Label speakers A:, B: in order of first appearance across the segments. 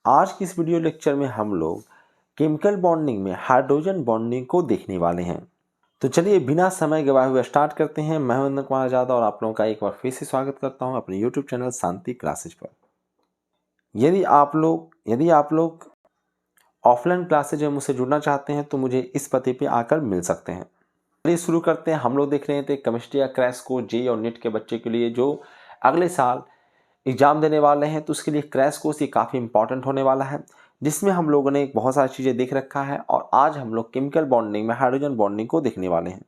A: आज की इस वीडियो लेक्चर में हम लोग केमिकल बॉन्डिंग में हाइड्रोजन बॉन्डिंग को देखने वाले हैं। तो चलिए बिना समय गवाए हुए स्टार्ट करते हैं। मैं महेंद्र कुमार यादव और आप लोगों का एक बार फिर से स्वागत करता हूं अपने यूट्यूब चैनल शांति क्लासेज पर। यदि आप लोग ऑफलाइन क्लासेज में मुझसे जुड़ना चाहते हैं तो मुझे इस पते पे आकर मिल सकते हैं। चलिए शुरू करते हैं। हम लोग देख रहे थे केमिस्ट्री या क्रैश कोर्स जेईई और नीट के बच्चे के लिए जो अगले साल एग्जाम देने वाले हैं, तो उसके लिए क्रैश कोर्स ये काफ़ी इंपॉर्टेंट होने वाला है, जिसमें हम लोगों ने बहुत सारी चीज़ें देख रखा है और आज हम लोग केमिकल बॉन्डिंग में हाइड्रोजन बॉन्डिंग को देखने वाले हैं।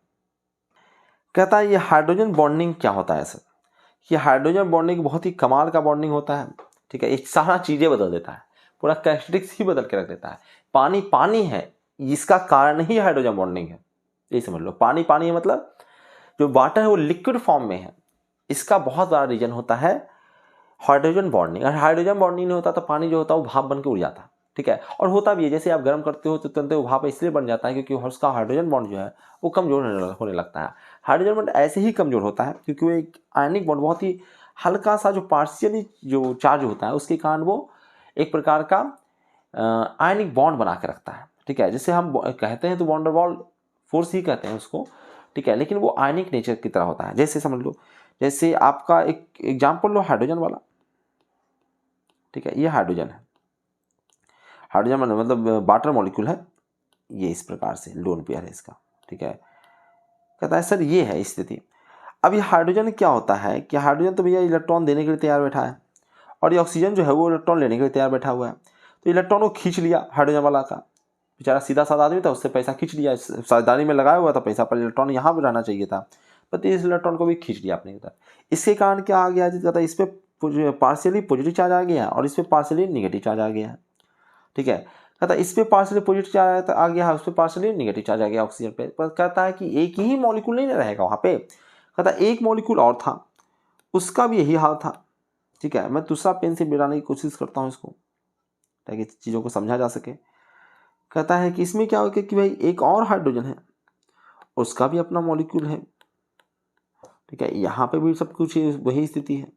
A: कहता है ये हाइड्रोजन बॉन्डिंग क्या होता है सर? ये हाइड्रोजन बॉन्डिंग बहुत ही कमाल का बॉन्डिंग होता है। ठीक है, एक सारा चीज़ें बदल देता है, पूरा कैरेक्टरिस्टिक्स ही बदल के रख देता है। पानी पानी है, इसका कारण ही हाइड्रोजन बॉन्डिंग है, ये समझ लो। पानी पानी है मतलब जो वाटर है वो लिक्विड फॉर्म में है, इसका बहुत बड़ा रीजन होता है हाइड्रोजन बॉन्डिंग। अगर हाइड्रोजन बॉन्डिंग नहीं होता तो पानी जो होता है वो भाप बन के उड़ जाता। ठीक है, और होता भी है, जैसे आप गर्म करते हो तो तुरंत वो भाप इसलिए बन जाता है क्योंकि उसका हाइड्रोजन बॉन्ड जो है वो कमजोर होने लगता है। हाइड्रोजन बॉन्ड ऐसे ही कमजोर होता है क्योंकि वो एक आयनिक बॉन्ड, बहुत ही हल्का सा जो पार्शियली जो चार्ज होता है उसके कारण वो एक प्रकार का आयनिक बॉन्ड बना के रखता है। ठीक है, जिसे हम कहते हैं तो वॉन्डरवॉल फोर्स ही कहते हैं उसको। ठीक है, लेकिन वो आयनिक नेचर की तरह होता है। जैसे समझ लो, जैसे आपका एक एग्जाम्पल लो हाइड्रोजन वाला। ठीक है, ये हाइड्रोजन है। हाइड्रोजन मतलब वाटर मॉलिक्यूल है, ये इस प्रकार से लोन पेयर है इसका। ठीक है, कहता है सर ये है स्थिति। अब ये हाइड्रोजन क्या होता है कि हाइड्रोजन तो भैया इलेक्ट्रॉन देने के लिए तैयार बैठा है और ये ऑक्सीजन जो है वो इलेक्ट्रॉन लेने के लिए तैयार बैठा हुआ है। तो इलेक्ट्रॉन को खींच लिया हाइड्रोजन वाला का, बेचारा सीधा साधा आदमी था, उससे पैसा खींच लिया, साझेदारी में लगाया हुआ था पैसा, पर इलेक्ट्रॉन यहाँ भी रहना चाहिए था, पर इस इलेक्ट्रॉन को भी खींच लिया अपने तरफ। इसके कारण क्या आ गया, कहता है इस पर पार्शियली पॉजिटिव चार्ज आ गया और इस पर पार्शियली निगेटिव चार्ज आ गया है। ठीक है, कहता है इस पे पार्शियली पॉजिटिव चार्ज आ गया है, उस पर पार्शियली निगेटिव चार्ज आ गया ऑक्सीजन पे। पर कहता है कि एक ही मॉलिक्यूल नहीं रहेगा वहाँ पे। कहता है एक मॉलिक्यूल और था, उसका भी यही हाल था। ठीक है, मैं दूसरा पेन से मिलाने की कोशिश करता हूँ इसको ताकि चीज़ों को समझा जा सके। कहता है कि इसमें क्या हो गया कि भाई एक और हाइड्रोजन है, उसका भी अपना मॉलिक्यूल है। ठीक है, यहाँ पे भी सब कुछ वही स्थिति है।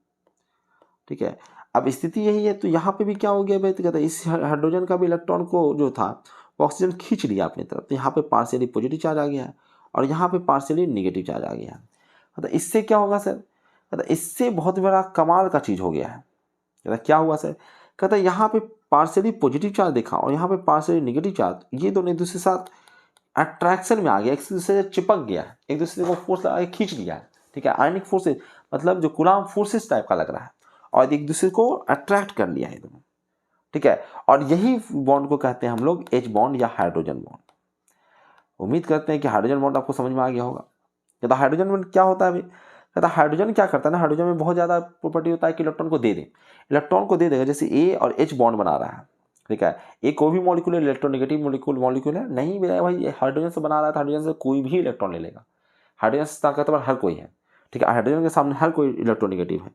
A: ठीक है, अब स्थिति यही है तो यहाँ पे भी क्या हो गया भाई, तो कहता है इस हाइड्रोजन का भी इलेक्ट्रॉन को जो था वो ऑक्सीजन खींच लिया अपनी तरफ, तो यहाँ पे पार्शियली पॉजिटिव चार्ज आ गया है और यहाँ पे पार्शियली निगेटिव चार्ज आ गया है। कहता इससे क्या होगा सर? कहता इससे बहुत बड़ा कमाल का चीज़ हो गया है। कहता क्या हुआ सर? कहता यहाँ पे पार्शियली पॉजिटिव चार्ज देखा और यहाँ पे पार्शियली निगेटिव चार्ज, ये दोनों एक दूसरे के साथ अट्रैक्शन में आ गया, एक दूसरे से चिपक गया, एक दूसरे को फोर्स लगा के खींच लिया है। ठीक है, आयनिक फोर्सेस मतलब जो कूलाम फोर्सेस टाइप का लग रहा है और एक दूसरे को अट्रैक्ट कर लिया है दोनों। ठीक है, और यही बॉन्ड को कहते हैं हम लोग एच बॉन्ड या हाइड्रोजन बॉन्ड। उम्मीद करते हैं कि हाइड्रोजन बॉन्ड आपको समझ में आ गया होगा। कहता हाइड्रोजन बॉन्ड क्या होता है भाई? कहता हाइड्रोजन क्या करता है ना, हाइड्रोजन में बहुत ज़्यादा प्रॉपर्टी होता है कि इलेक्ट्रॉन को दे दे। इलेक्ट्रॉन को दे देगा, जैसे ए और एच बॉन्ड बना रहा है। ठीक है, एक कोई भी मॉलिक्यूल है, इलेक्ट्रोनेगेटिव मॉलिक्यूल है नहीं मेरा भाई, हाइड्रोजन से बना रहा है तो हाइड्रोजन से कोई भी इलेक्ट्रॉन ले लेगा। हाइड्रोजन से ताकतवर हर कोई है। ठीक है, हाइड्रोजन के सामने हर कोई इलेक्ट्रोनेगेटिव है।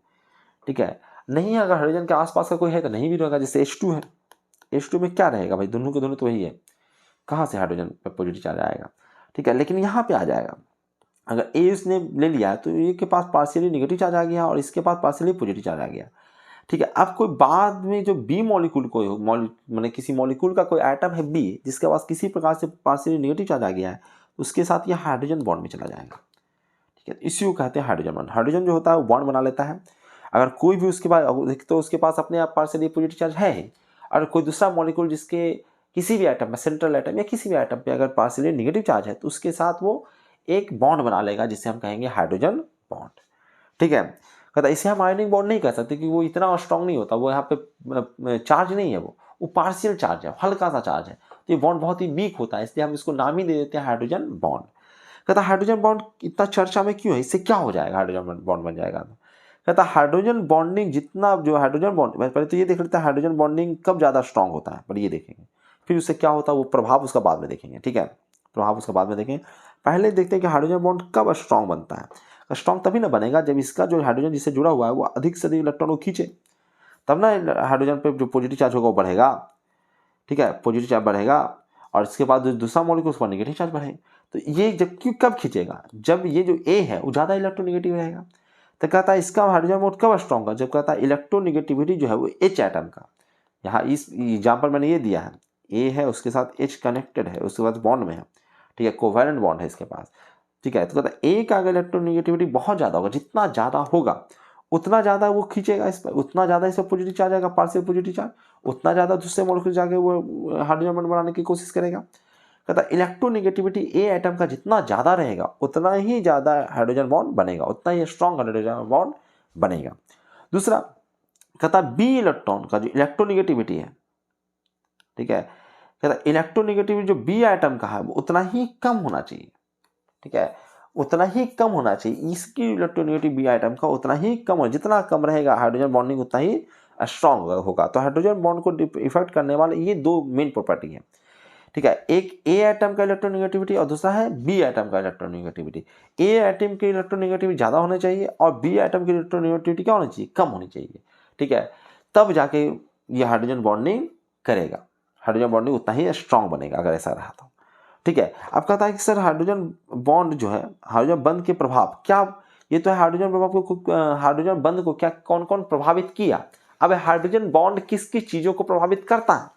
A: ठीक है, नहीं अगर हाइड्रोजन के आसपास का कोई है तो नहीं भी रहेगा। जैसे H2 है, H2 में क्या रहेगा भाई, दोनों के दोनों तो वही है, कहाँ से हाइड्रोजन पर पॉजिटिव चार्ज आएगा। ठीक है, लेकिन यहाँ पे आ जाएगा, अगर ए उसने ले लिया तो ए के पास पार्शियली निगेटिव चार्ज आ गया और इसके पास पार्शियली पॉजिटिव चार्ज आ गया। ठीक है, अब कोई बाद में जो बी मॉलिक्यूल को मैंने किसी मॉलिक्यूल का कोई एटम है बी जिसके पास किसी प्रकार से पार्शियली निगेटिव चार्ज आ गया है, उसके साथ ये हाइड्रोजन बॉन्ड में चला जाएगा। ठीक है, इसी को कहते हैं हाइड्रोजन बॉन्ड। हाइड्रोजन जो होता है वो बॉन्ड बना लेता है। अगर कोई भी उसके पास तो उसके पास अपने आप पार्शियली पॉजिटिव चार्ज है ही, और कोई दूसरा मॉलिक्यूल जिसके किसी भी एटम में, सेंट्रल एटम या किसी भी एटम पे अगर पार्शियली निगेटिव चार्ज है तो उसके साथ वो एक बॉन्ड बना लेगा जिसे हम कहेंगे हाइड्रोजन बॉन्ड। ठीक है, कहता इसे हम आयनिक बॉन्ड नहीं कह सकते क्योंकि वो इतना स्ट्रांग नहीं होता, वो यहाँ पे चार्ज नहीं है, वो पार्शियल चार्ज है, हल्का सा चार्ज है, तो ये बॉन्ड बहुत ही वीक होता है, इसलिए हम इसको नाम ही दे देते हैं हाइड्रोजन बॉन्ड। कहता हाइड्रोजन बॉन्ड इतना चर्चा में क्यों है, इससे क्या हो जाएगा, हाइड्रोजन बॉन्ड बन जाएगा तो। कहता हाइड्रोजन बॉन्डिंग जितना जो हाइड्रोजन बॉन्ड, पहले तो ये देख लेते हैं हाइड्रोजन बॉन्डिंग कब ज़्यादा स्ट्रांग होता है, पर ये देखेंगे, फिर उससे क्या होता है वो प्रभाव उसका बाद में देखेंगे। ठीक है, प्रभाव उसका बाद में देखेंगे, पहले देखते हैं कि हाइड्रोजन बॉन्ड कब स्ट्रांग बनता है। स्ट्रांग तभी ना बनेगा जब इसका जो हाइड्रोजन जिससे जुड़ा हुआ है वो अधिक से अधिक इलेक्ट्रॉन को खींचे, तब ना हाइड्रोजन पे जो पॉजिटिव चार्ज होगा वो बढ़ेगा। ठीक है, पॉजिटिव चार्ज बढ़ेगा और इसके बाद जो दूसरा मॉलिक्यूल उस पर नेगेटिव चार्ज बढ़ेगा। तो ये जब क्यों कब खींचेगा, जब ये जो ए है वो ज़्यादा इलेक्ट्रोनेगेटिव रहेगा। तो कहता है इसका हाइड्रोजन बॉन्ड कब स्ट्रांग होगा, जब कहता है इलेक्ट्रोनेगेटिविटी जो है वो एच एटम का यहाँ इस एग्जाम्पल मैंने ये दिया है, ए है उसके साथ H कनेक्टेड है, उसके बाद बॉन्ड में है, ठीक है, कोवैलेंट बॉन्ड है इसके पास, ठीक है। तो कहता है ए का अगर इलेक्ट्रोनेगेटिविटी बहुत ज़्यादा होगा, जितना ज़्यादा होगा उतना ज़्यादा वो खींचेगा इस पर, उतना ज़्यादा इस पर पॉजिटिव चार्ज आएगा, पार्शियल पॉजिटिव चार्ज, उतना ज़्यादा दूसरे मॉलिक्यूल जाके वो हाइड्रोजन बॉन्ड बनाने की कोशिश करेगा। कहता है इलेक्ट्रोनेगेटिविटी ए एटम का जितना ज़्यादा रहेगा उतना ही ज़्यादा हाइड्रोजन बॉन्ड बनेगा, उतना ही स्ट्रॉन्ग हाइड्रोजन बॉन्ड बनेगा। दूसरा कहता है बी इलेक्ट्रॉन का जो इलेक्ट्रोनेगेटिविटी है, ठीक है, कहता है इलेक्ट्रोनेगेटिविटी जो बी एटम का है वो उतना ही कम होना चाहिए, ठीक है, उतना ही कम होना चाहिए, इसकी इलेक्ट्रोनेगेटिव बी आइटम का उतना ही कम हो, जितना कम रहेगा हाइड्रोजन बॉन्डिंग उतना ही स्ट्रांग होगा। तो हाइड्रोजन बॉन्ड को इफेक्ट करने वाले ये दो मेन प्रॉपर्टी है, ठीक है, एक ए एटम का इलेक्ट्रोनेगेटिविटी और दूसरा है बी एटम का इलेक्ट्रोनेगेटिविटी। ए एटम की इलेक्ट्रोनेगेटिविटी ज़्यादा होनी चाहिए और बी एटम की इलेक्ट्रोनेगेटिविटी क्या होनी चाहिए, कम होनी चाहिए, ठीक है, तब जाके ये हाइड्रोजन बॉन्डिंग करेगा, हाइड्रोजन बॉन्डिंग उतना ही स्ट्रांग बनेगा अगर ऐसा रहा तो, ठीक है। अब कहता है कि सर हाइड्रोजन बॉन्ड जो है, हाइड्रोजन बंध के प्रभाव क्या, ये तो है हाइड्रोजन प्रभाव को, हाइड्रोजन बंध को क्या कौन कौन प्रभावित किया। अब हाइड्रोजन बॉन्ड किस किस चीजों को प्रभावित करता है,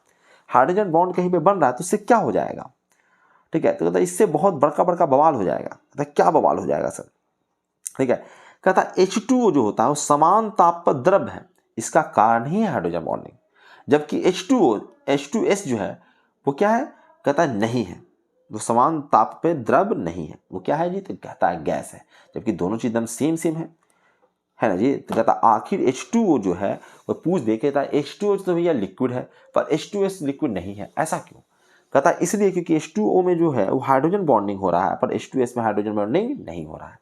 A: हाइड्रोजन बॉन्ड कहीं पे बन रहा है तो इससे क्या हो जाएगा, ठीक है, तो कहता है इससे बहुत बड़का बड़का बवाल हो जाएगा। कहता है क्या बवाल हो जाएगा सर, ठीक है, कहता है H2O जो होता है वो समान ताप पर द्रव है, इसका कारण ही है हाइड्रोजन बॉन्डिंग, जबकि H2O H2S जो है वो क्या है, कहता है नहीं है, वो समान ताप पे द्रव नहीं है, वो क्या है जी, तो कहता है गैस है, जबकि दोनों चीज एकदम सेम सेम है ना जी। तो कहता आखिर H2O जो है वो पूछ दे, कहता है H2O तो भैया लिक्विड है पर H2S लिक्विड नहीं है, ऐसा क्यों। कहता है इसलिए क्योंकि H2O में जो है वो हाइड्रोजन बॉन्डिंग हो रहा है पर H2S में हाइड्रोजन बॉन्डिंग नहीं हो रहा है,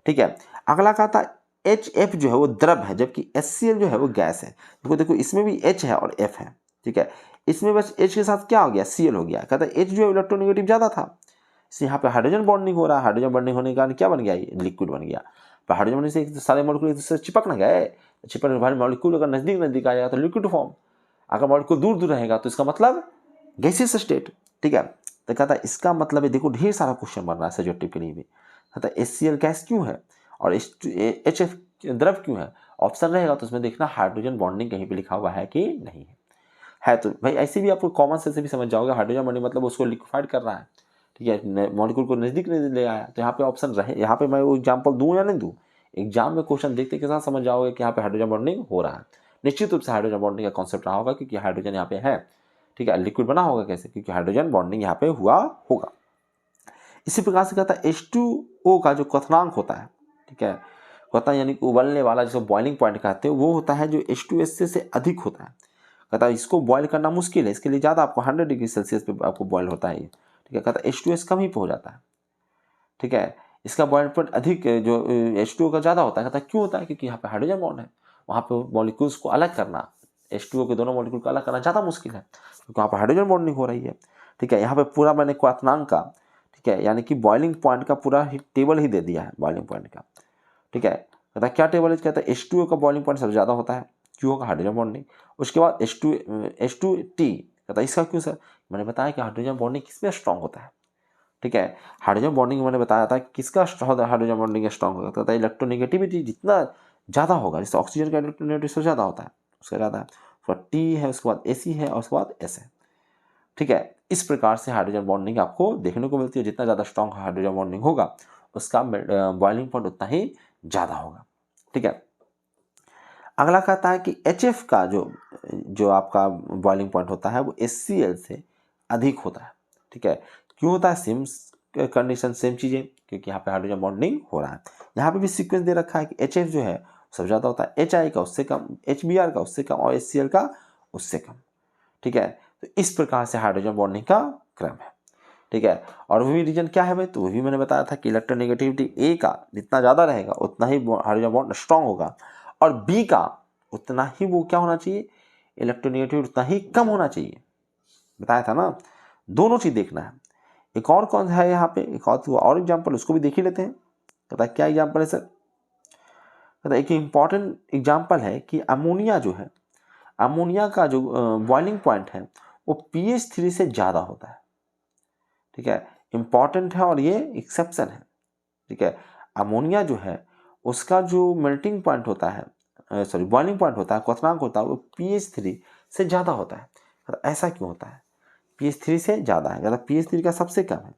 A: ठीक है। अगला कहता है HF जो है वो द्रव है जबकि HCl जो है वो गैस है। देखो देखो इसमें भी H है और F है, ठीक है, इसमें बस H के साथ क्या हो गया, Cl हो गया। कहता है H जो है इलेक्ट्रोनेगेटिव ज़्यादा था, इसलिए यहाँ पे हाइड्रोजन बॉन्डिंग हो रहा है, हाइड्रोजन बॉन्डिंग होने के कारण क्या बन गया, ये लिक्विड बन गया। पर हाइड्रोजन बॉन्डिंग से सारे मॉलिक्यूल एक दूसरे से चिपक ना गए, चिपकने वाले मॉलिक्यूल अगर नजदीक नजदीक आ जाएगा तो लिक्विड फॉर्म, अगर मॉलिक्यूल दूर दूर रहेगा तो इसका मतलब गैसियस स्टेट, ठीक है। तो कहता है इसका मतलब है, देखो ढेर सारा क्वेश्चन बन रहा है सब्जेक्टिव के लिए भी। कहता है HCl गैस क्यों है और HF द्रव क्यों है, ऑप्शन रहेगा तो उसमें देखना हाइड्रोजन बॉन्डिंग कहीं पे लिखा हुआ है कि नहीं है तो भाई ऐसे भी आपको कॉमन सेंस से भी समझ जाओगे, हाइड्रोजन बॉन्डिंग मतलब उसको लिक्विफाइड कर रहा है, ठीक है, मॉलिक्यूल को नजदीक ले आया। तो यहाँ पे ऑप्शन रहे, यहाँ पे मैं वो एग्जाम्पल दूं या नहीं दूं, एग्जाम में क्वेश्चन देखते के साथ समझ जाओगे कि यहाँ पे हाइड्रोजन बॉन्डिंग हो रहा है। निश्चित रूप से हाइड्रोजन बॉन्डिंग का कॉन्सेप्ट रहा होगा क्योंकि हाइड्रोजन यहाँ पे है, ठीक है, लिक्विड बना होगा कैसे, क्योंकि हाइड्रोजन बॉन्डिंग यहाँ पे हुआ होगा। इसी प्रकार से कहता है H2O का जो क्वथनांक होता है, ठीक है, क्वथन यानी उबलने वाला जिसको बॉइलिंग पॉइंट कहते हैं, वो होता है जो H2S से अधिक होता है। कहता है इसको बॉयल करना मुश्किल है, इसके लिए ज़्यादा आपको 100 डिग्री सेल्सियस पे आपको बॉयल होता है ये, ठीक है। कहता है H2S कम ही पे हो जाता है, ठीक है, इसका बॉइल पॉइंट अधिक जो H2O का ज़्यादा होता है। कहता है क्यों होता है, क्योंकि यहाँ पे हाइड्रोजन बॉन्ड है, वहाँ पे मॉलिक्यूल्स को अलग करना, H2O के दोनों मॉलिक्यूल को अलग करना ज़्यादा मुश्किल है क्योंकि वहाँ पर हाइड्रोजन बॉन्डिंग हो रही है, ठीक है। यहाँ पे पूरा मैंने क्वथनांक का, ठीक है, यानी कि बॉइलिंग पॉइंट का पूरा ही टेबल ही दे दिया है बॉइलिंग पॉइंट का, ठीक है। कहता है क्या टेबल है, कहता है H2O का बॉइलिंग पॉइंट सबसे ज़्यादा होता है, क्यों होगा, हाइड्रोजन बॉन्डिंग। उसके बाद H2T, कहता है इसका क्यों सर, मैंने बताया कि हाइड्रोजन बॉन्डिंग किसमें स्ट्रॉन्ग होता है, ठीक है, हाइड्रोजन बॉन्डिंग मैंने बताया था किसका हाइड्रोजन बॉन्डिंग स्ट्रॉन्ग होगा, कहता है इलेक्ट्रोनेगेटिविटी जितना ज़्यादा होगा, जैसे ऑक्सीजन का इलेक्ट्रोनेगेटिव सबसे ज़्यादा होता है, उसका ज़्यादा है, उसके बाद T है, उसके बाद AC है और उसके बाद S है, ठीक है। इस प्रकार से हाइड्रोजन बॉन्डिंग आपको देखने को मिलती है, जितना ज़्यादा स्ट्रॉन्ग हाइड्रोजन बॉन्डिंग होगा उसका बॉइलिंग पॉइंट उतना ही ज़्यादा होगा, ठीक है। अगला कहता है कि HF का जो आपका बॉइलिंग पॉइंट होता है वो HCl से अधिक होता है, ठीक है। क्यों होता है, सेम कंडीशन सेम चीज़ें, क्योंकि यहाँ पे हाइड्रोजन बॉन्डिंग हो रहा है। यहाँ पे भी सीक्वेंस दे रखा है कि HF जो है सबसे ज़्यादा होता है, HI का उससे कम, HBr का उससे कम और HCl का उससे कम, ठीक है। तो इस प्रकार से हाइड्रोजन बॉन्डिंग का क्रम है, ठीक है। और वो भी रीजन क्या है भाई, तो वो भी मैंने बताया था कि इलेक्ट्रोनेगेटिविटी A का जितना ज़्यादा रहेगा उतना ही हाइड्रोजन बॉन्ड स्ट्रॉन्ग होगा और B का उतना ही वो क्या होना चाहिए, इलेक्ट्रोनेगेटिविटी उतना ही कम होना चाहिए, बताया था ना, दोनों चीज़ देखना है। एक और कौन है यहाँ पे, एक और एग्जाम्पल उसको भी देख ही लेते हैं। कहता है क्या एग्जाम्पल है सर, कहता है एक इम्पॉर्टेंट एग्जाम्पल है कि अमोनिया जो है, अमोनिया का जो बॉइलिंग पॉइंट है वो pH 3 से ज़्यादा होता है, ठीक है, इंपॉर्टेंट है और ये एक्सेप्शन है, ठीक है। अमोनिया जो है उसका जो मेल्टिंग पॉइंट होता है, सॉरी बॉइलिंग पॉइंट होता है, क्वथनांक होता है वो pH 3 से ज़्यादा होता है। तो ऐसा क्यों होता है? pH 3 से ज़्यादा है, मतलब pH 3 का सबसे कम है,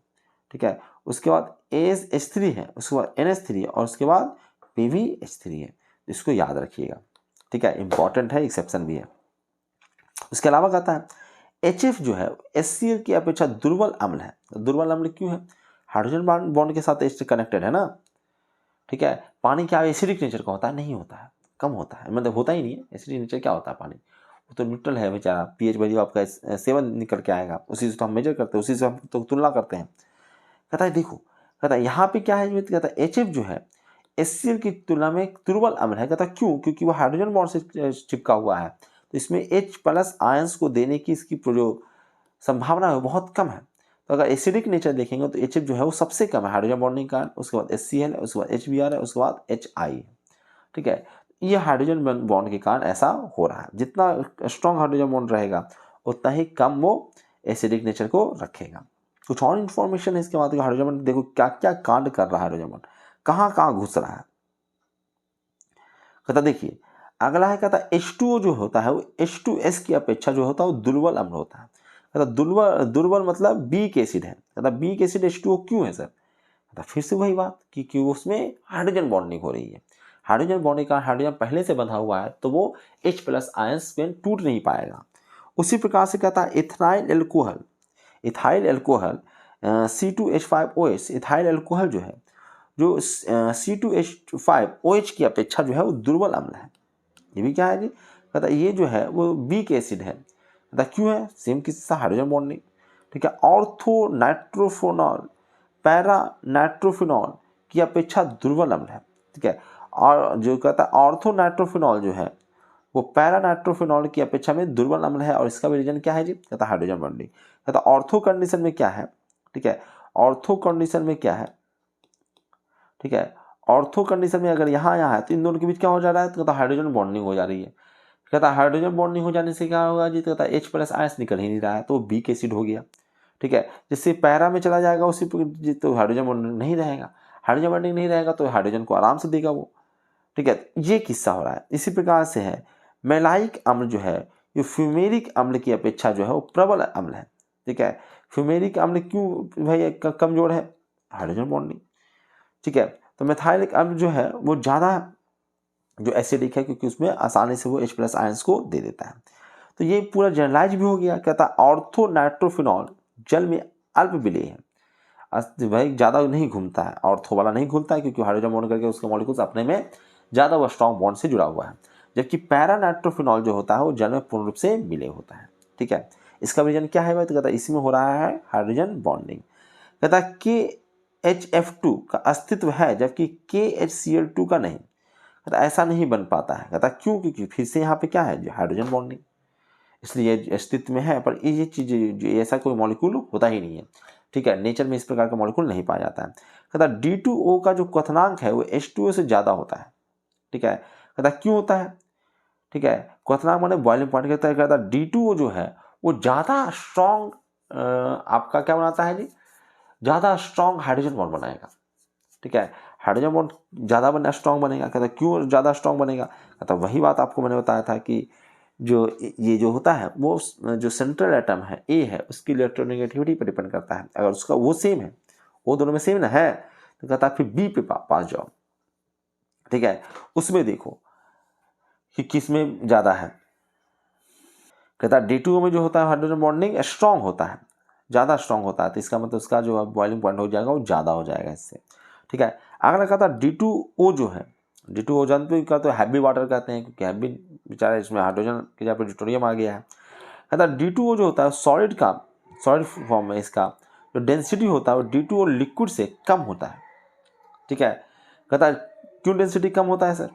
A: ठीक है। उसके बाद ASH3 है, उसके बाद NH3 है और उसके बाद PbH3 है। इसको याद रखिएगा, ठीक है, इंपॉर्टेंट है, एक्सेप्शन भी है। उसके अलावा कहता है HF जो है HCl की अपेक्षा दुर्बल अम्ल है। दुर्बल अम्ल क्यों है? हाइड्रोजन बॉन्ड के साथ H कनेक्टेड है ना, ठीक है। पानी क्या एसिडिक नेचर का होता है? नहीं होता है, कम होता है, मतलब होता ही नहीं है। एसिडिक नेचर क्या होता है? पानी वो तो न्यूट्रल है बेचारा। पीएच वैल्यू आपका 7 निकल के आएगा, उसी से तो हम मेजर करते हैं, उसी से हम तो तुलना करते हैं। कहता है देखो, कहता है यहाँ पे क्या है, कहता है HF जो है HCl की तुलना में दुर्बल अम्ल है। कहता है क्यों? क्योंकि वो हाइड्रोजन बॉन्ड से चिपका हुआ है, तो इसमें H+ आयंस को देने की इसकी जो संभावना है बहुत कम है। तो अगर एसिडिक नेचर देखेंगे तो HF जो है वो सबसे कम है हाइड्रोजन बॉन्डिंग का, उसके बाद HCl है, उसके बाद HBr है, उसके बाद HI है, ठीक है। ये हाइड्रोजन बॉन्ड के कारण ऐसा हो रहा है। जितना स्ट्रॉन्ग हाइड्रोजन बॉन्ड रहेगा उतना ही कम वो एसिडिक नेचर को रखेगा। कुछ और इन्फॉर्मेशन है इसके बाद, हाइड्रोजन बॉन्ड देखो क्या क्या कांड कर रहा है, हाइड्रोजन बॉन्ड कहाँ कहाँ घुस रहा है। कहता देखिए अगला है, कहता H2O जो होता है वो H2S की अपेक्षा जो होता है वो दुर्बल अम्ल होता है। कहता दुर्बल मतलब बीक एसिड है। कहता बीक एसिड H2O क्यों है सर? कहता फिर से वही बात कि उसमें हाइड्रोजन बॉन्डिंग हो रही है। हाइड्रोजन बॉन्डिंग का हाइड्रोजन पहले से बंधा हुआ है तो वो H+ आयंस में टूट नहीं पाएगा। उसी प्रकार से कहता है ethyl alcohol C2H5OH, ethyl alcohol जो है जो C2H5OH की अपेक्षा जो है वो दुर्बल अम्ल है। ये भी क्या है जी? कहता ये जो है वो बीक एसिड है। कहता क्यों है? सेम किस्सा, हाइड्रोजन बॉन्डिंग, ठीक है। ऑर्थो नाइट्रोफिनॉल पैरा नाइट्रोफिनॉल की अपेक्षा दुर्बल अम्ल है, ठीक है। और जो कहता है ऑर्थो नाइट्रोफिनॉल जो है वो पैरा नाइट्रोफिनॉल की अपेक्षा में दुर्बल अम्ल है, और इसका भी रीजन क्या है जी? कहता हाइड्रोजन बॉन्डिंग। कहता ऑर्थो कंडीशन में क्या है, ठीक है, ऑर्थो कंडीशन में क्या है, ठीक है। ऑर्थो कंडीशन में अगर यहाँ है तो इन दोनों के बीच क्या हो जा रहा है? तो कहता हाइड्रोजन बॉन्डिंग हो जा रही है। कहता हाइड्रोजन बॉन्डिंग हो जाने से क्या होगा जी? तो कहता H+ आयंस निकल ही नहीं रहा है तो बीक एसिड हो गया, ठीक है। जिससे पैरा में चला जाएगा उसी तो हाइड्रोजन बॉन्डिंग नहीं रहेगा। हाइड्रोजन बॉन्डिंग नहीं रहेगा तो हाइड्रोजन को आराम से देगा वो, ठीक है। ये किस्सा हो रहा है। इसी प्रकार से है मेलाइक अम्ल जो है ये फ्यूमेरिक अम्ल की अपेक्षा जो है वो प्रबल अम्ल है, ठीक है। फ्यूमेरिक अम्ल क्यों भाई कमजोर है? हाइड्रोजन बॉन्डिंग, ठीक है। तो मेथाइलिक अम्ल जो है वो ज़्यादा जो एसिडिक है क्योंकि उसमें आसानी से वो H+ आयंस को दे देता है। तो ये पूरा जनरलाइज भी हो गया। कहता ऑर्थो नाइट्रोफिनॉल जल में अल्प विलेय है, भाई ज़्यादा नहीं घूमता है, ऑर्थो वाला नहीं घूमता है क्योंकि हाइड्रोजन बॉन्ड करके उसके मॉलिक्यूल्स अपने में ज़्यादा वो स्ट्रॉन्ग बॉन्ड से जुड़ा हुआ है। जबकि पैरा नाइट्रोफिनॉल जो होता है वो जल में पूर्ण रूप से विलेय होता है, ठीक है। इसका रीजन क्या है भाई? तो कहता इसमें हो रहा है हाइड्रोजन बॉन्डिंग। कहता KHF2 का अस्तित्व है जबकि KHCl2 का नहीं। कहता ऐसा नहीं बन पाता है। कहता क्यों? क्योंकि फिर से यहाँ पे क्या है? हाइड्रोजन बॉन्डिंग, इसलिए अस्तित्व में है, पर ये चीज़ ऐसा कोई मॉलिक्यूल होता ही नहीं है, ठीक है। नेचर में इस प्रकार का मॉलिक्यूल नहीं पाया जाता है। कहता D2O का जो क्वथनांक है वो H2O से ज़्यादा होता है, ठीक है। कहता क्यों होता है? ठीक है, क्वथनांक माने बॉइलिंग पॉइंट। कहता D2O जो है वो ज़्यादा स्ट्रॉन्ग आपका क्या बनाता है जी? ज़्यादा स्ट्रॉन्ग हाइड्रोजन बॉन्ड बनाएगा, ठीक है। हाइड्रोजन बॉन्ड ज़्यादा बनना स्ट्रॉन्ग बनेगा। कहता क्यों ज़्यादा स्ट्रॉन्ग बनेगा? कहता वही बात आपको मैंने बताया था कि जो ये जो होता है वो जो सेंट्रल एटम है ए है उसकी इलेक्ट्रोनेगेटिविटी पर डिपेंड करता है। अगर उसका वो सेम है, वो दोनों में सेम ना है, तो कहता है फिर बी पे पास जाओ, ठीक है। उसमें देखो कि किस में ज़्यादा है। कहता D2O में जो होता है हाइड्रोजन बॉन्डिंग स्ट्रॉन्ग होता है, ज़्यादा स्ट्रॉन्ग होता है, तो इसका मतलब उसका जो बॉइलिंग पॉइंट हो जाएगा वो ज़्यादा हो जाएगा इससे, ठीक है। अगला कहता D2O जो है, D2O जानते का तो हैवी वाटर कहते हैं क्योंकि हैवी बेचारा इसमें हाइड्रोजन के जगह पर ड्यूटेरियम आ गया है। कहता D2O जो होता है सॉलिड फॉर्म में इसका जो डेंसिटी होता है वो D2O लिक्विड से कम होता है, ठीक है। कहता क्यों डेंसिटी कम होता है सर?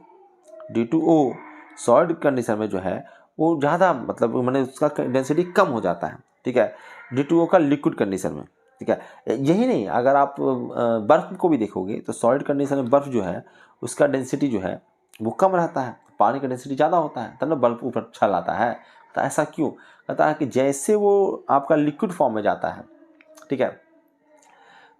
A: D2O सॉलिड कंडीशन में जो है वो ज़्यादा मतलब मैंने उसका डेंसिटी कम हो जाता है, ठीक है, D2O का लिक्विड कंडीशन में, ठीक है। यही नहीं, अगर आप बर्फ़ को भी देखोगे तो सॉलिड कंडीशन में बर्फ़ जो है उसका डेंसिटी जो है वो कम रहता है, पानी का डेंसिटी ज़्यादा होता है, तब ना बर्फ़ ऊपर छल आता है। तो ऐसा क्यों? कहता है कि जैसे वो आपका लिक्विड फॉर्म में जाता है, ठीक है,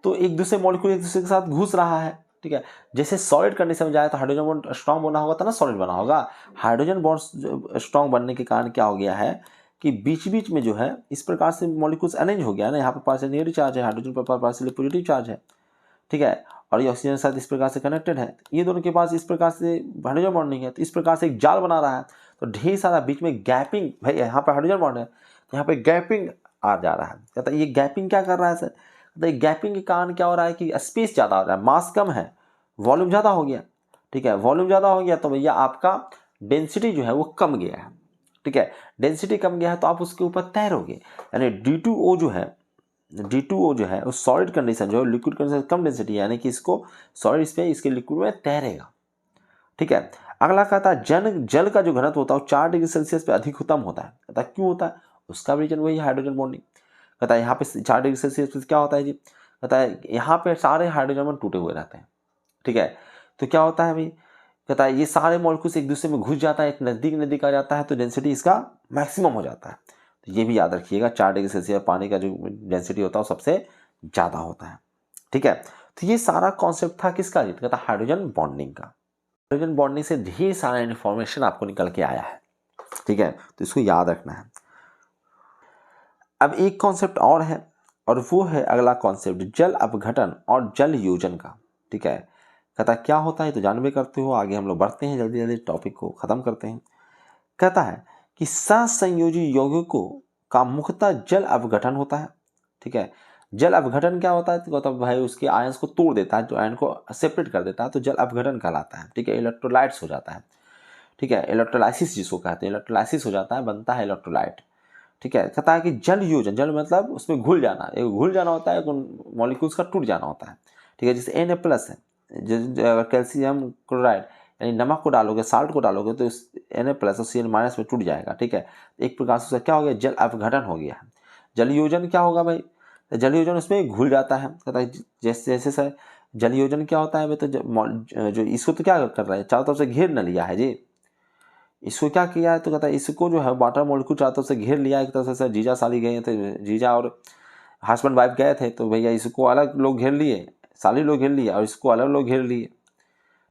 A: तो एक दूसरे मॉलिक्यूल एक दूसरे के साथ घुस रहा है, ठीक है, जैसे सॉलिड कंडीशन में जाए तो हाइड्रोजन बॉन्ड स्ट्रॉन्ग बना होगा तो ना सॉलिड बना होगा। हाइड्रोजन बॉन्ड स्ट्रॉन्ग बनने के कारण क्या हो गया है कि बीच बीच में जो है इस प्रकार से मॉलिक्यूल्स अरेंज हो गया ना, यहाँ पर पार्शियल नेगेटिव चार्ज है, हाइड्रोजन पर पार्शियल पॉजिटिव चार्ज है, ठीक है, और ये ऑक्सीजन के साथ इस प्रकार से कनेक्टेड है, ये दोनों के पास इस प्रकार से हाइड्रोजन बॉन्डिंग है, तो इस प्रकार से एक जाल बना रहा है, तो ढेर सारा बीच में गैपिंग, भाई यहाँ पर हाइड्रोजन बॉन्ड है तो यहाँ पे गैपिंग आ जा रहा है। कहता है ये गैपिंग क्या कर रहा है सर, कहता है गैपिंग के कारण क्या हो रहा है कि स्पेस ज़्यादा हो रहा है, मास कम है, वॉल्यूम ज़्यादा हो गया, ठीक है, वॉल्यूम ज़्यादा हो गया तो भैया आपका डेंसिटी जो है वो कम गया है, ठीक है, डेंसिटी कम गया है तो आप उसके ऊपर तैरोगे, यानी D2O जो है, D2O जो है उस सॉलिड कंडीशन जो है लिक्विड कंडीशन कम डेंसिटी, यानी कि इसको सॉलिड इसमें इसके लिक्विड में तैरेगा, ठीक है। अगला कहता है जल का जो घनत्व होता है वो 4 डिग्री सेल्सियस पे अधिकतम होता है। कहता है क्यों होता है, उसका रीजन वही हाइड्रोजन बॉन्डिंग। कहता है यहाँ पे 4 डिग्री सेल्सियस पे क्या होता है जी, कहता है यहाँ पे सारे हाइड्रोजन बॉन्ड टूटे हुए रहते हैं, ठीक है, तो क्या होता है भाई, कहता है ये सारे मॉलिक्यूल्स एक दूसरे में घुस जाता है, एक नज़दीक आ जाता है तो डेंसिटी इसका मैक्सिमम हो जाता है। तो ये भी याद रखिएगा 4 डिग्री सेल्सियस पानी का जो डेंसिटी होता है वो सबसे ज़्यादा होता है, ठीक है। तो ये सारा कॉन्सेप्ट था किसका, कहता है हाइड्रोजन बॉन्डिंग का। हाइड्रोजन बॉन्डिंग से ढेर सारा इन्फॉर्मेशन आपको निकल के आया है, ठीक है, तो इसको याद रखना है। अब एक कॉन्सेप्ट और है और वो है अगला कॉन्सेप्ट जल अपघटन और जल योजन का, ठीक है। कहता क्या होता है तो जानबे करते हो, आगे हम लोग बढ़ते हैं, जल्दी जल्दी टॉपिक को ख़त्म करते हैं। कहता है कि सहसंयोजी यौगिकों का मुख्यतः जल अपघटन होता है, ठीक है। जल अपघटन क्या होता है तो कहता है भाई उसके आयंस को तोड़ देता है, जो आयन को सेपरेट कर देता है तो जल अपघटन कहलाता है, ठीक है, इलेक्ट्रोलाइट्स हो जाता है, ठीक है, इलेक्ट्रोलाइसिस जिसको कहते हैं, इलेक्ट्रोलाइसिस हो जाता है, बनता है इलेक्ट्रोलाइट, ठीक है। कहता है कि जल योजन, जल मतलब उसमें घुल जाना, एक घुल जाना होता है, मॉलिक्यूल्स का टूट जाना होता है, ठीक है, जैसे Na+ है, कैल्शियम क्लोराइड यानी नमक को डालोगे, साल्ट को डालोगे तो Na+ और Cl- में टूट जाएगा, ठीक है, एक प्रकार से क्या हो गया, जल अपघटन हो गया है। जल योजन क्या होगा भाई, जल योजन उसमें घुल जाता है। कहता है जैसे जैसे सर जल योजन क्या होता है भाई, तो जो इसको तो क्या कर रहा है, चारों तरफ से घेर न लिया है जी, इसको क्या किया है तो कहता है इसको जो है वाटर मॉलिक्यूल चारों तरफ से घेर लिया, एक तरफ से जीजा साली गए थे, जीजा और हस्बैंड वाइफ गए थे तो भैया इसको अलग लोग घेर लिए, साली लोग घेर लिए और इसको अलग लोग घेर लिए।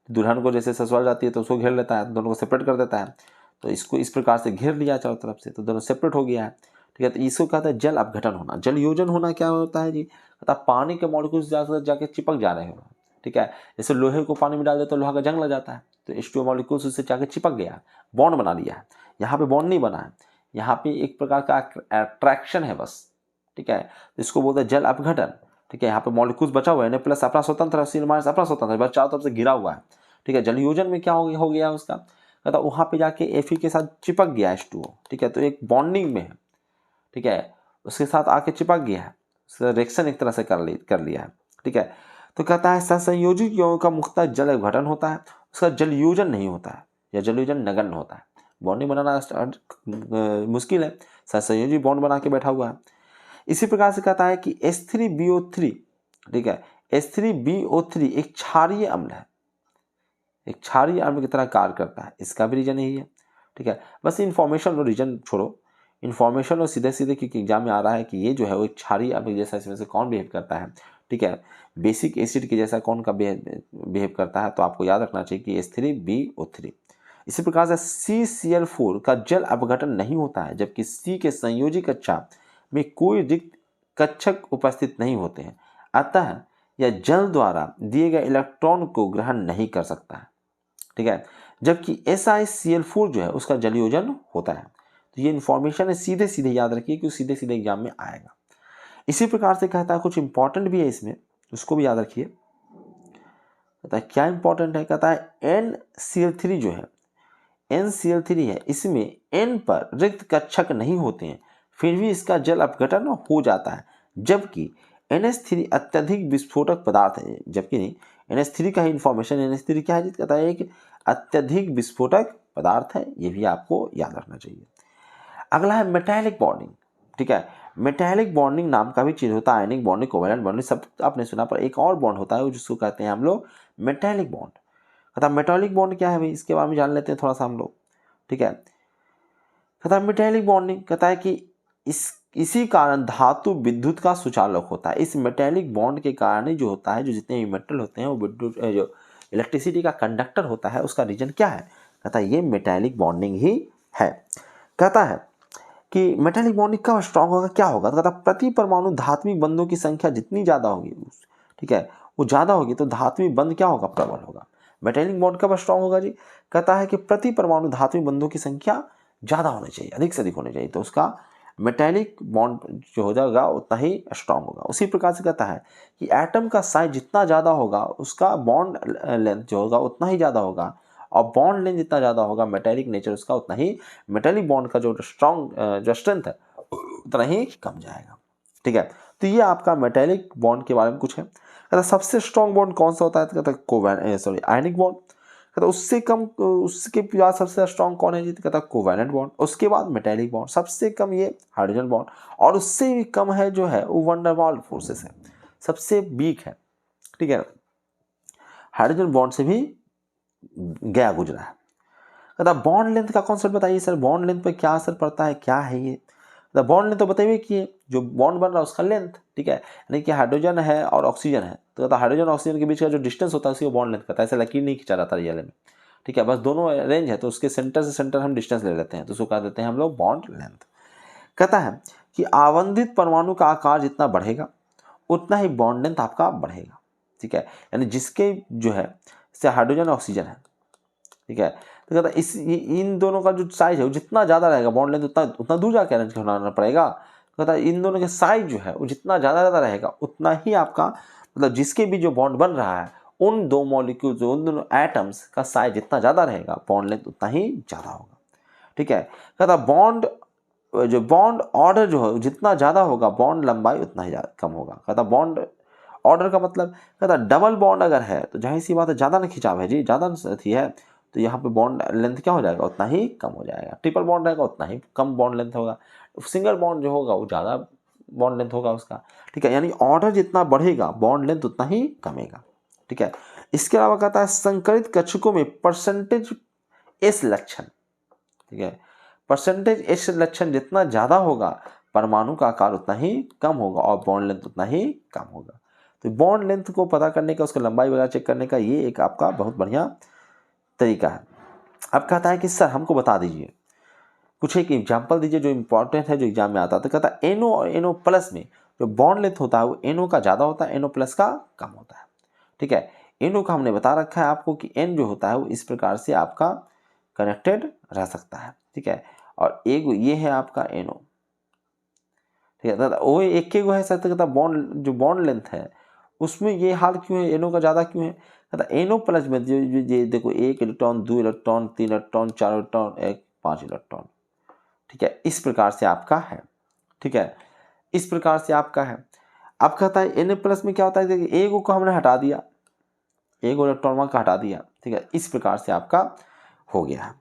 A: दुल्हन को जैसे ससुराल जाती है तो उसको घेर लेता है, दोनों को सेपरेट कर देता है, तो इसको इस प्रकार से घेर लिया चारों तरफ से तो दोनों सेपरेट हो गया है, ठीक है। तो इसको कहता है जल अपघटन होना। जल योजन होना क्या होता है जी, कहता है पानी के मॉलिक्यूल्स जाके चिपक जा रहे हो, ठीक है, जैसे लोहे को पानी में डाल दे तो लोहा का जंग लग जाता है, तो H2O मॉलिक्यूल्स उससे जाके चिपक गया, बॉन्ड बना लिया है। यहाँ पे बॉन्ड नहीं बना है, यहाँ पे एक प्रकार का अट्रैक्शन है बस, ठीक है, इसको बोलते हैं जल अपघटन, ठीक है। यहाँ पे मॉलिक्यूल्स बचा हुआ है, Na+ अपना स्वतंत्र, Cl- अपना स्वतंत्र, बस चारों तरफ से घिरा हुआ है, ठीक है। जल योजन में क्या हो गया उसका, कहता वहाँ पे जाके Fe के साथ चिपक गया H2O, ठीक है, तो एक बॉन्डिंग में है, ठीक है, उसके साथ आके चिपक गया है, रिएक्शन एक तरह से कर लिया है, ठीक है। तो कहता है सहसंयोजित यौगिकों का मुख्यतः जल अपघटन होता है, उसका जल योजन नहीं होता है या जल योजन नगण्य होता है। बॉन्डिंग बनाना मुश्किल है, सहसंयोजी बॉन्ड बना के बैठा हुआ है। इसी प्रकार से कहता है कि H3BO3, ठीक है, H3BO3 एक क्षारीय अम्ल है, एक क्षारीय अम्ल की तरह कार्य करता है, इसका भी रीजन यही है, ठीक है। बस इन्फॉर्मेशन और रीजन छोड़ो, इन्फॉर्मेशन और सीधे सीधे क्योंकि एग्जाम में आ रहा है कि ये जो है वो एक क्षारीय अम्ल जैसा इसमें से कौन बिहेव करता है, ठीक है, बेसिक एसिड के जैसा कौन का बिहेव करता है, तो आपको याद रखना चाहिए कि H3BO3। इसी प्रकार से CCl4 का जल अपघटन नहीं होता है, जबकि C के संयोजी कक्षा में कोई रिक्त कक्षक उपस्थित नहीं होते हैं, अतः यह जल द्वारा दिए गए इलेक्ट्रॉन को ग्रहण नहीं कर सकता है, ठीक है। जबकि SiCl4 जो है उसका जल योजन होता है। तो ये इन्फॉर्मेशन है, सीधे सीधे याद रखिए कि सीधे सीधे एग्जाम में आएगा। इसी प्रकार से कहता है कुछ इंपॉर्टेंट भी है इसमें, उसको भी याद रखिए। कहता है क्या इंपॉर्टेंट है, कहता है NCl3 जो है, NCl3 है, इसमें N पर रिक्त कक्षक नहीं होते हैं, फिर भी इसका जल अपघटन हो जाता है, जबकि NH3 अत्यधिक विस्फोटक पदार्थ है, जबकि नहीं, NH3 का ही इंफॉर्मेशन, NH3 क्या है, कहता है एक अत्यधिक विस्फोटक पदार्थ है, ये भी आपको याद रखना चाहिए। अगला है मेटालिक बॉन्डिंग, ठीक है। मेटालिक बॉन्डिंग नाम का भी चीज होता है, आयनिक बॉन्डिंग, कोवेलेंट बॉन्डिंग सब आपने सुना, पर एक और बॉन्ड होता है जिसको कहते हैं हम लोग मेटालिक बॉन्ड। कहता है मेटालिक बॉन्ड क्या है भाई, इसके बारे में जान लेते हैं थोड़ा सा हम लोग, ठीक है। कहता है मेटालिक बॉन्डिंग, कहता है कि इस इसी कारण धातु विद्युत का सुचालक होता है। इस मेटेलिक बॉन्ड के कारण ही जो होता है, जो जितने भी मेटल होते हैं वो विद्युत जो इलेक्ट्रिसिटी का कंडक्टर होता है उसका रीजन क्या है, कहता है ये मेटेलिक बॉन्डिंग ही है। कहता है कि मेटेलिक बॉन्डिंग कब स्ट्रांग होगा, क्या होगा, तो कहता है प्रति परमाणु धात्विक बंधों की संख्या जितनी ज़्यादा होगी, ठीक है, वो ज़्यादा होगी तो धात्विक बंध क्या होगा, प्रबल होगा। मेटेलिक बॉन्ड कब स्ट्रांग होगा जी, कहता है कि प्रति परमाणु धात्विक बंधों की संख्या ज़्यादा होनी चाहिए, अधिक से अधिक होनी चाहिए, तो उसका मेटेलिक बॉन्ड जो हो जाएगा उतना ही स्ट्रांग होगा। उसी प्रकार से कहता है कि एटम का साइज जितना ज़्यादा होगा उसका बॉन्ड लेंथ जो होगा उतना ही ज़्यादा होगा, और बॉन्ड लेंथ जितना ज़्यादा होगा मेटेलिक नेचर उसका उतना ही मेटेलिक बॉन्ड का जो स्ट्रांग जो स्ट्रेंथ है उतना ही कम जाएगा। ठीक है, तो ये आपका मेटेलिक बॉन्ड के बारे में कुछ है। कहता सबसे स्ट्रांग बॉन्ड कौन सा होता है, तो कहता आयनिक बॉन्ड। कहता उससे कम, उसके बाद सबसे स्ट्रांग कौन है जी, तो कहता कोवैलेंट बॉन्ड। उसके बाद मेटेलिक बॉन्ड, सबसे कम ये हाइड्रोजन बॉन्ड, और उससे भी कम है जो है वो वंडर वाल फोर्सेस है, सबसे वीक है। ठीक है, हाइड्रोजन बॉन्ड से भी गया गुजरा है। कहता बॉन्ड लेंथ का कॉन्सेप्ट बताइए सर, बॉन्ड लेंथ पे क्या असर पड़ता है, क्या है ये। बॉन्ड लेंथ तो बताइए कि जो बॉन्ड बन रहा है उसका लेंथ, ठीक है, यानी कि हाइड्रोजन है और ऑक्सीजन है, तो कहता हाइड्रोजन और ऑक्सीजन के बीच का जो डिस्टेंस होता है उसी को बॉन्ड लेंथ कहता है। ऐसे लकीर नहीं खींचा जाता रियल में, ठीक है, बस दोनों रेंज है तो उसके सेंटर से सेंटर हम डिस्टेंस ले लेते हैं, तो उसको कह देते हैं हम लोग बॉन्ड लेंथ। कहता है कि आवंटित परमाणु का आकार जितना बढ़ेगा उतना ही बॉन्ड लेंथ आपका बढ़ेगा। ठीक है, यानी जिसके जो है जैसे हाइड्रोजन और ऑक्सीजन है, ठीक है, तो कहता इस इन दोनों का जो साइज है वो जितना ज़्यादा रहेगा बॉन्ड लेंथ उतना दूर जाकर अरेंज बनाना पड़ेगा। कहता इन दोनों के साइज जो है वो जितना ज़्यादा रहेगा उतना ही आपका मतलब जिसके भी जो बॉन्ड बन रहा है उन दो मॉलिक्यूल जो उन दोनों एटम्स का साइज जितना ज़्यादा रहेगा बॉन्ड लेंथ उतना ही ज़्यादा होगा। ठीक है, कहता बॉन्ड जो बॉन्ड ऑर्डर जो है जितना ज़्यादा होगा बॉन्ड लंबाई उतना ही कम होगा। कहता बॉन्ड ऑर्डर का मतलब कहता डबल बॉन्ड अगर है तो जाहिर सी बात है ज़्यादा ना खिंचाव है जी, ज़्यादा थी है तो यहाँ पे बॉन्ड लेंथ क्या हो जाएगा, उतना ही कम हो जाएगा। ट्रिपल बॉन्ड रहेगा उतना ही कम बॉन्ड लेंथ होगा, सिंगल बॉन्ड जो होगा वो ज़्यादा बॉन्ड लेंथ होगा उसका। ठीक है, यानी ऑर्डर जितना बढ़ेगा बॉन्ड लेंथ उतना ही कमेगा। ठीक है, इसके अलावा कहता है संकरित कक्षकों में परसेंटेज एस लक्षण, ठीक है, परसेंटेज एस लक्षण जितना ज़्यादा होगा परमाणु का आकार उतना ही कम होगा और बॉन्ड लेंथ उतना ही कम होगा। तो बॉन्ड लेंथ को पता करने का, उसका लंबाई वगैरह चेक करने का ये एक आपका बहुत बढ़िया तरीका है। अब कहता है कि सर हमको बता दीजिए, कुछ एक एग्जाम्पल दीजिए जो इंपॉर्टेंट है, जो एग्जाम में आता है। तो कहता है एनओ और एनओ प्लस में जो बॉन्ड लेंथ होता है वो एनओ का ज़्यादा होता है, एनओ प्लस का कम होता है। ठीक है, एनओ का हमने बता रखा है आपको कि एन जो होता है वो इस प्रकार से आपका कनेक्टेड रह सकता है। ठीक है, और एक ये है आपका एनओ। ठीक है, वो एक के गो है सर, तो कहता बॉन्ड जो बॉन्ड लेंथ है उसमें ये हाल क्यों है, एनओ का ज़्यादा क्यों है। कहता एनओ प्लस में जो ये देखो 1 electron 2 electron 3 electron 4 electron 5 electron, ठीक है, इस प्रकार से आपका है। ठीक है, इस प्रकार से आपका है। अब कहता है एन प्लस में क्या होता है, एक को हमने हटा दिया, एक इलेक्ट्रॉन का हटा दिया। ठीक है, इस प्रकार से आपका हो गया है।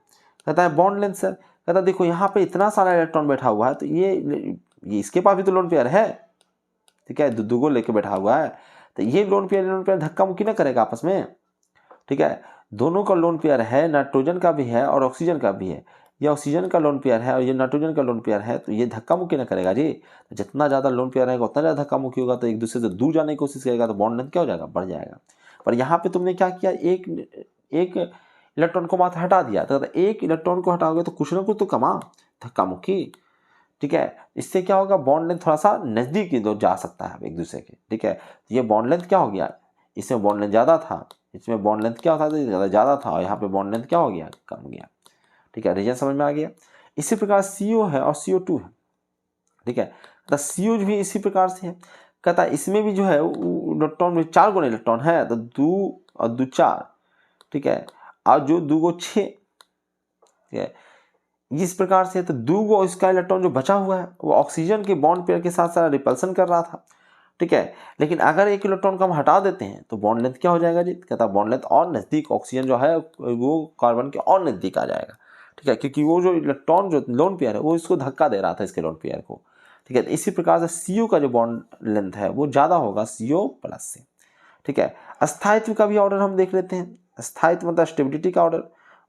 A: कहता है बॉन्ड लेंथ सर, कहता देखो यहाँ पे इतना सारा इलेक्ट्रॉन बैठा हुआ है तो ये इसके पास भी तो लोन पेयर है। ठीक है, दो को लेके बैठा हुआ है तो ये लोन पेयर धक्का मुक्की ना करेगा आपस में। ठीक है, दोनों का लोन पेयर है, नाइट्रोजन का भी है और ऑक्सीजन का भी है। ये ऑक्सीजन का लोन पेयर है और ये नाइट्रोजन का लोन पेयर है, तो ये धक्का मुक्की ना करेगा जी। तो जितना ज़्यादा लोन पेयर रहेगा उतना ज़्यादा धक्का मुक्की होगा, तो एक दूसरे से दूर जाने की कोशिश करेगा, तो बॉन्ड लेंथ क्या हो जाएगा, बढ़ जाएगा। पर यहाँ पे तुमने क्या किया, एक इलेक्ट्रॉन को मात्र हटा दिया, तो एक इलेक्ट्रॉन को हटाओगे तो कुछ ना कुछ तो कमा धक्का मुक्की। ठीक है, इससे क्या होगा, बॉन्ड लेंथ थोड़ा सा नज़दीक जा सकता है एक दूसरे के। ठीक है, तो ये बॉन्ड लेंथ क्या हो गया, इसमें बॉन्ड लेंथ ज़्यादा था, इसमें बॉन्ड लेंथ क्या होता था, ज़्यादा था, और यहाँ पे बॉन्ड लेंथ क्या हो गया, कम गया। ठीक है, रीजन समझ में आ गया। इसी प्रकार CO है और CO2 है। ठीक है, तो CO भी इसी प्रकार से है। कहता है इसमें भी जो है इलेक्ट्रॉन में 4 गुना इलेक्ट्रॉन है, तो 2 और 2 4। ठीक है, और जो 2 को 6। ठीक है, इस प्रकार से, तो 2 को इसका इलेक्ट्रॉन जो बचा हुआ है वो ऑक्सीजन के बॉन्ड पेयर के साथ साथ रिपल्सन कर रहा था। ठीक है, लेकिन अगर एक इलेक्ट्रॉन को हम हटा देते हैं तो बॉन्ड लेंथ क्या हो जाएगा जी, कहता है बॉन्ड लेंथ और नज़दीक, ऑक्सीजन जो है वो कार्बन के और नज़दीक आ जाएगा। ठीक है, क्योंकि वो जो इलेक्ट्रॉन जो लोन पेयर है वो इसको धक्का दे रहा था, इसके लोन पेयर को। ठीक है, इसी प्रकार से CO का जो बॉन्ड लेंथ है वो ज़्यादा होगा CO प्लस से। ठीक है, स्थायित्व का भी ऑर्डर हम देख लेते हैं। स्थायित्व मतलब स्टेबिलिटी का ऑर्डर,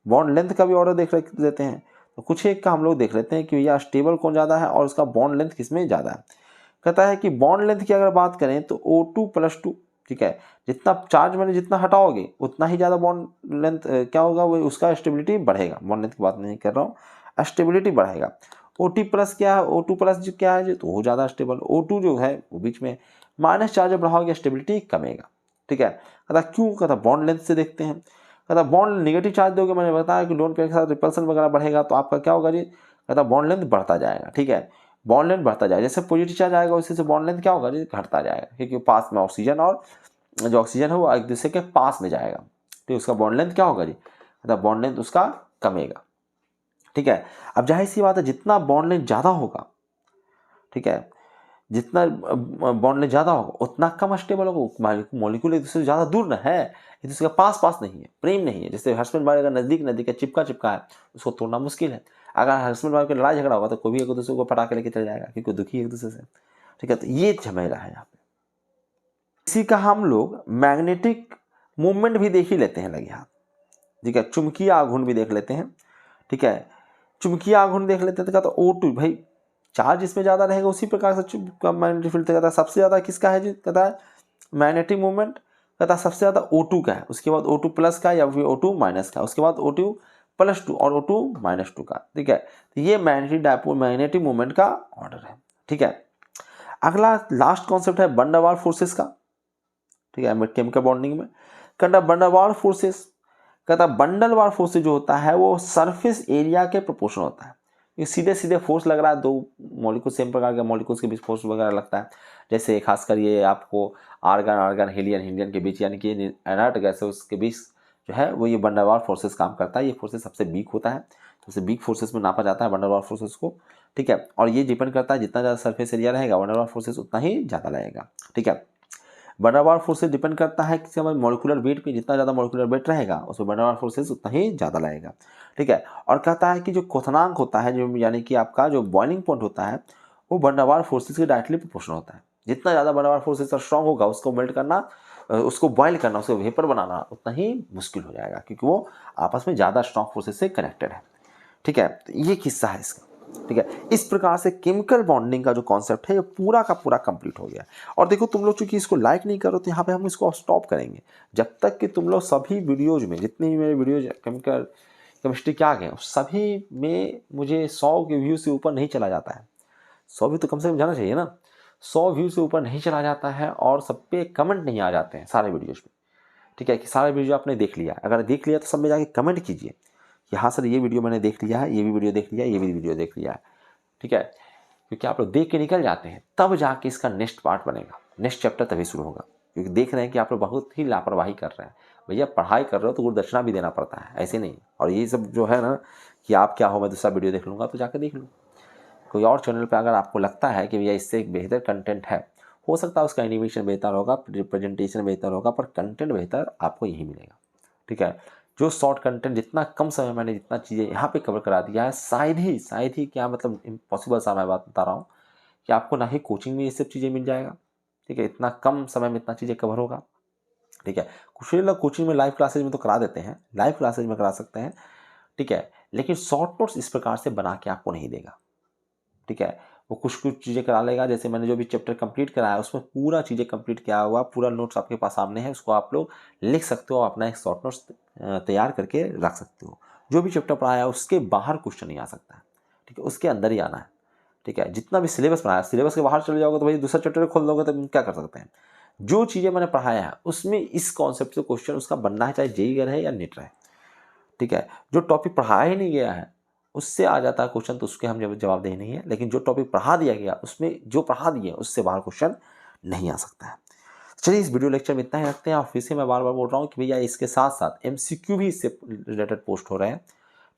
A: बॉन्ड लेंथ का भी ऑर्डर देख लेते हैं। तो कुछ एक का हम लोग देख लेते हैं कि भैया स्टेबल कौन ज़्यादा है और उसका बॉन्ड लेंथ किस में ज़्यादा है। कहता है कि बॉन्ड लेंथ की अगर बात करें तो O2+2, ठीक है, जितना चार्ज मैंने जितना हटाओगे उतना ही ज़्यादा बॉन्ड लेंथ क्या होगा, वो उसका स्टेबिलिटी बढ़ेगा। बॉन्ड लेंथ की बात नहीं कर रहा हूँ, स्टेबिलिटी बढ़ेगा। OT+ क्या है, O2+ क्या है, तो वो ज़्यादा स्टेबल। O2 जो है वो बीच में, माइनस चार्ज बढ़ाओगे स्टेबिलिटी कमेगा, ठीक है। कहता क्यों, कहता बॉन्ड लेंथ से देखते हैं। कहता बॉन्ड नेगेटिव चार्ज दोगे, मैंने बताया कि लोन पेयर के साथ रिपल्सन वगैरह बढ़ेगा तो आपका क्या होगा जी, कहता बॉन्ड लेंथ बढ़ता जाएगा, ठीक है, बॉन्ड लेंथ बढ़ता जाएगा। जैसे पॉजिटिव चार्ज आएगा उसी से बॉन्ड लेंथ क्या होगा जी, घटता जाएगा, क्योंकि पास में ऑक्सीजन और जो ऑक्सीजन है वो एक दूसरे के पास में जाएगा, तो उसका बॉन्ड लेंथ क्या होगा जी, कहता बॉन्ड लेंथ उसका कमेगा, ठीक है। अब जाहिर सी बात है जितना बॉन्ड लेंथ ज़्यादा होगा, ठीक है, जितना बॉन्ड लेंथ ज़्यादा होगा उतना कम स्टेबल होगा। मॉलिक्यूल एक दूसरे से ज़्यादा दूर ना है, एक दूसरे के पास पास नहीं है, प्रेम नहीं है। जैसे हस्बैंड वाइफ अगर नज़दीक नज़दीक है, चिपका चिपका है, उसको तोड़ना मुश्किल है। अगर हस्बैंड वाइफ की लड़ाई झगड़ा होगा तो कोई भी एक दूसरे को फटा के लेके चल जाएगा, क्योंकि दुखी एक दूसरे से, ठीक है। तो ये झमेला है यहाँ पे। इसी का हम लोग मैग्नेटिक मूवमेंट भी देख ही लेते हैं लगे हाथ, ठीक है, चुंबकीय आघूर्ण भी देख लेते हैं, ठीक है, चुंबकीय आघूर्ण देख लेते हैं। तो O2 भाई चार्ज इसमें ज़्यादा रहेगा, उसी प्रकार से मैग्नेटिक फील्ड कहता है सबसे ज़्यादा किसका है जी, कहता है मैग्नेटिक मूवमेंट, कहता है सबसे ज़्यादा O2 का है, उसके बाद O2+ का या फिर O2- का, उसके बाद O2+2 और O2-2 का, ठीक है। तो ये मैग्नेटिक मूवमेंट का ऑर्डर है, ठीक है। अगला लास्ट कॉन्सेप्ट है वंडर वाल फोर्सेस का, ठीक है, केमिकल बॉन्डिंग में। कहता वंडर वाल फोर्सेस, कहता बंडल वार फोर्स जो होता है वो सरफेस एरिया के प्रोपोर्शन होता है। ये सीधे सीधे फोर्स लग रहा है, दो मॉलिक्यूल सेम प्रकार के मॉलिक्यूल्स के बीच फोर्स वगैरह लगता है। जैसे खासकर ये आपको आर्गन आर्गन हीलियन के बीच, यानी कि इनर्ट गैसेस के बीच जो है वो ये वंडर वाल फोर्सेस काम करता है। ये फोर्सेस सबसे वीक होता है, तो उसे वीक फोर्सेस में नापा जाता है वंडर वाल फोर्सेस को, ठीक है। और ये डिपेंड करता है जितना ज़्यादा सरफेस एरिया रहेगा वंडर वाल फोर्सेस उतना ही ज़्यादा लगेगा, ठीक है। वंडर वाल फोर्सेस डिपेंड करता है किसी मॉलिक्यूलर वेट पे, जितना ज़्यादा मॉलिक्यूलर वेट रहेगा उसमें वंडर वाल फोर्सेस उतना ही ज़्यादा लगेगा, ठीक है। और कहता है कि जो क्वथनांक होता है, जो यानी कि आपका जो बॉइलिंग पॉइंट होता है, वो वंडर वाल फोर्सेस के डायरेक्टली प्रोपोर्शनल होता है। जितना ज़्यादा वंडर वाल फोर्सेस स्ट्रॉन्ग होगा उसको मेल्ट करना, उसको बॉइल करना, उसको वेपर बनाना उतना ही मुश्किल हो जाएगा, क्योंकि वो आपस में ज़्यादा स्ट्रॉन्ग फोर्सेस से कनेक्टेड है, ठीक है। तो ये किस्सा है इसका, ठीक है। इस प्रकार से केमिकल बॉन्डिंग का जो कॉन्सेप्ट है ये पूरा का पूरा कंप्लीट हो गया। और देखो तुम लोग चूंकि इसको लाइक नहीं करो तो यहाँ पे हम इसको स्टॉप करेंगे जब तक कि तुम लोग सभी वीडियोज में, जितने भी मेरे वीडियोज केमिकल केमिस्ट्री के आ गए सभी में मुझे 100 के व्यू से ऊपर नहीं चला जाता है। 100 भी तो कम से कम जाना चाहिए ना, 100 व्यू से ऊपर नहीं चला जाता है और सब पे कमेंट नहीं आ जाते हैं सारे वीडियोज में, ठीक है, कि सारे वीडियो आपने देख लिया। अगर देख लिया तो सब में जाके कमेंट कीजिए कि हाँ सर ये वीडियो मैंने देख लिया है, ये भी वीडियो देख लिया है, ये भी वीडियो देख लिया है, ठीक है। क्योंकि आप लोग देख के निकल जाते हैं तब जाके इसका नेक्स्ट पार्ट बनेगा, नेक्स्ट चैप्टर तभी शुरू होगा। क्योंकि देख रहे हैं कि आप लोग बहुत ही लापरवाही कर रहे हैं। भैया पढ़ाई कर रहे हो तो गुरुदक्षिणा भी देना पड़ता है, ऐसे नहीं। और ये सब जो है ना कि आप क्या हो मैं दूसरा वीडियो देख लूँगा, तो जाकर देख लो कोई और चैनल पर। अगर आपको लगता है कि भैया इससे एक बेहतर कंटेंट है, हो सकता है उसका एनिमेशन बेहतर होगा, प्रेजेंटेशन बेहतर होगा, पर कंटेंट बेहतर आपको यही मिलेगा, ठीक है। जो शॉर्ट कंटेंट जितना कम समय मैंने जितना चीज़ें यहाँ पे कवर करा दिया है, शायद ही क्या मतलब इम्पॉसिबल सा मैं बात बता रहा हूँ कि आपको ना ही कोचिंग में ये सब चीज़ें मिल जाएगा, ठीक है। इतना कम समय में इतना चीज़ें कवर होगा, ठीक है। कुछ लोग कोचिंग में लाइव क्लासेज में तो करा देते हैं, लाइव क्लासेज में करा सकते हैं, ठीक है, लेकिन शॉर्ट नोट्स इस प्रकार से बना के आपको नहीं देगा, ठीक है। वो कुछ कुछ चीज़ें करा लेगा। जैसे मैंने जो भी चैप्टर कंप्लीट कराया उसमें पूरा चीज़ें कंप्लीट किया हुआ, पूरा नोट्स आपके पास सामने है, उसको आप लोग लिख सकते हो, अपना एक शॉर्ट नोट्स तैयार करके रख सकते हो। जो भी चैप्टर पढ़ाया उसके बाहर क्वेश्चन नहीं आ सकता है, ठीक है, उसके अंदर ही आना है, ठीक है। जितना भी सिलेबस पढ़ाया, सिलेबस के बाहर चले जाओगे तो भाई दूसरा चैप्टर खोल दोगे तो क्या कर सकते हैं। जो चीज़ें मैंने पढ़ाया है उसमें इस कॉन्सेप्ट से क्वेश्चन उसका बनना है, चाहे जेईई रहे या नीट रहे, ठीक है। जो टॉपिक पढ़ाया ही नहीं गया है उससे आ जाता है क्वेश्चन, तो उसके हम जवाब दे नहीं है। लेकिन जो टॉपिक पढ़ा दिया गया उसमें जो पढ़ा दिए उससे बाहर क्वेश्चन नहीं आ सकता है। चलिए इस वीडियो लेक्चर में इतना ही रखते हैं। और फिर से मैं बार बार बोल रहा हूँ कि भैया इसके साथ साथ MCQ भी इससे रिलेटेड पोस्ट हो रहे हैं,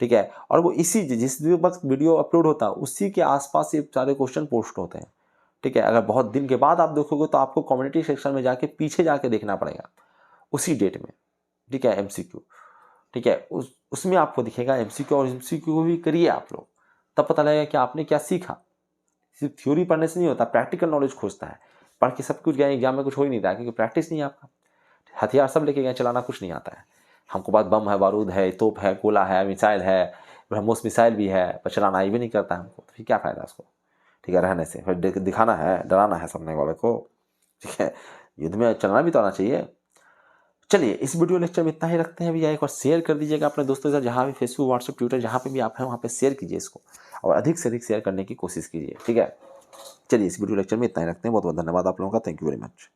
A: ठीक है। और वो इसी जिस वक्त वीडियो अपलोड होता है उसी के आसपास ये सारे क्वेश्चन पोस्ट होते हैं, ठीक है। अगर बहुत दिन के बाद आप देखोगे तो आपको कम्युनिटी सेक्शन में जाके पीछे जाके देखना पड़ेगा उसी डेट में, ठीक है, MCQ, ठीक है। उसमें आपको दिखेगा MCQ। और MCQ भी करिए आप लोग, तब पता लगेगा कि आपने क्या सीखा। सिर्फ थ्योरी पढ़ने से नहीं होता, प्रैक्टिकल नॉलेज खोजता है। पढ़ के सब कुछ गए एग्जाम में कुछ हो ही नहीं रहा, क्योंकि प्रैक्टिस नहीं है आपका। हथियार सब लेके गए, चलाना कुछ नहीं आता है। हमको बात बम है, बारूद है, तोप है, गोला है, मिसाइल है, ब्रह्मोस मिसाइल भी है पर चलाना ही भी नहीं करता हमको, तो फिर क्या फ़ायदा उसको, ठीक है, रहने से। फिर दिखाना है, डराना है सामने वाले को, ठीक है, युद्ध में चलना भी तो आना चाहिए। चलिए इस वीडियो लेक्चर में इतना ही रखते हैं भैया। एक बार शेयर कर दीजिएगा अपने दोस्तों के साथ, जहाँ भी फेसबुक, व्हाट्सएप, ट्विटर जहाँ पे भी आप हैं वहाँ पे शेयर कीजिए इसको, और अधिक से अधिक शेयर करने की कोशिश कीजिए, ठीक है। चलिए इस वीडियो लेक्चर में इतना ही रखते हैं। बहुत बहुत धन्यवाद आप लोगों का। Thank you very much.